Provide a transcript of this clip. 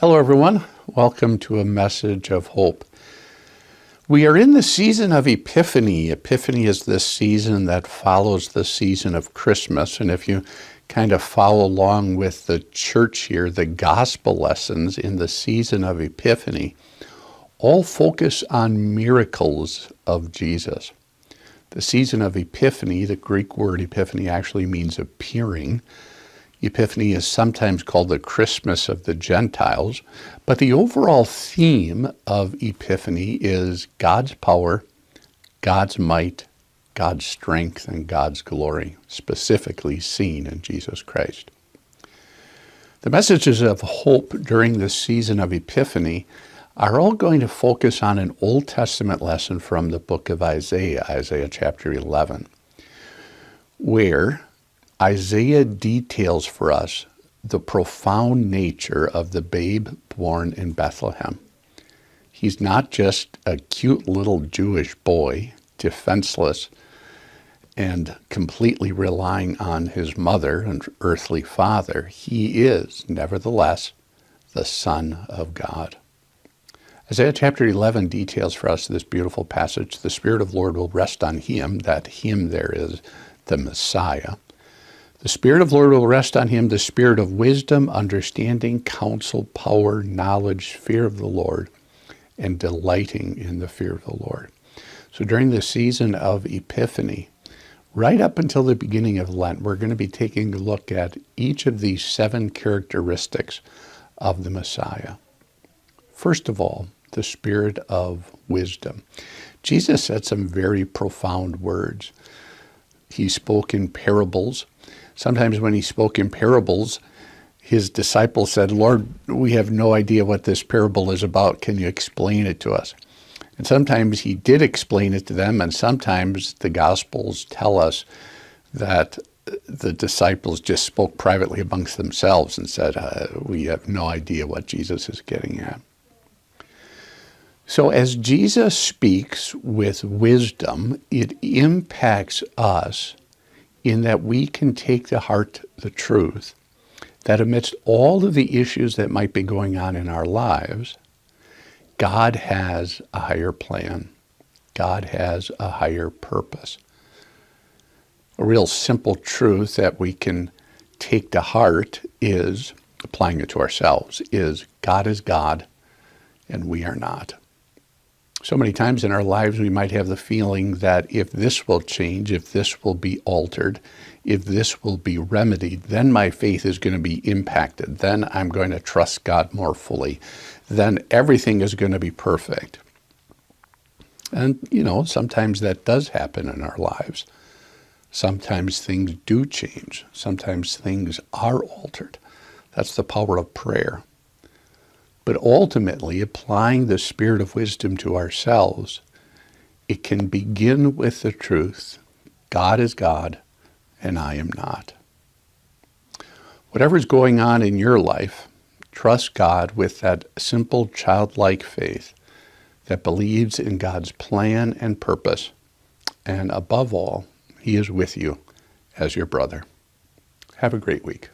Hello, everyone. Welcome to a message of hope. We are in the season of Epiphany. Epiphany is this season that follows the season of Christmas. And if you kind of follow along with the church here, the gospel lessons in the season of Epiphany all focus on miracles of Jesus. The season of Epiphany, the Greek word epiphany actually means appearing. Epiphany is sometimes called the Christmas of the Gentiles, but the overall theme of Epiphany is God's power, God's might, God's strength, and God's glory, specifically seen in Jesus Christ. The messages of hope during this season of Epiphany are all going to focus on an Old Testament lesson from the book of Isaiah, Isaiah chapter 11, where Isaiah details for us the profound nature of the babe born in Bethlehem. He's not just a cute little Jewish boy, defenseless and completely relying on his mother and earthly father. He is, nevertheless, the Son of God. Isaiah chapter 11 details for us this beautiful passage. The Spirit of the Lord will rest on him. That him there is the Messiah. The Spirit of the Lord will rest on him, the spirit of wisdom, understanding, counsel, power, knowledge, fear of the Lord, and delighting in the fear of the Lord. So during the season of Epiphany, right up until the beginning of Lent, we're going to be taking a look at each of these 7 characteristics of the Messiah. First of all, the spirit of wisdom. Jesus said some very profound words. He spoke in parables. Sometimes when he spoke in parables, his disciples said, "Lord, we have no idea what this parable is about. Can you explain it to us?" And sometimes he did explain it to them, and sometimes the Gospels tell us that the disciples just spoke privately amongst themselves and said, "We have no idea what Jesus is getting at." So as Jesus speaks with wisdom, it impacts us in that we can take to heart the truth that amidst all of the issues that might be going on in our lives, God has a higher plan. God has a higher purpose. A real simple truth that we can take to heart is, applying it to ourselves, is God and we are not. So many times in our lives, we might have the feeling that if this will change, if this will be altered, if this will be remedied, then my faith is going to be impacted. Then I'm going to trust God more fully. Then everything is going to be perfect. And, sometimes that does happen in our lives. Sometimes things do change. Sometimes things are altered. That's the power of prayer. But ultimately, applying the spirit of wisdom to ourselves, it can begin with the truth, God is God, and I am not. Whatever's going on in your life, trust God with that simple childlike faith that believes in God's plan and purpose. And above all, He is with you as your brother. Have a great week.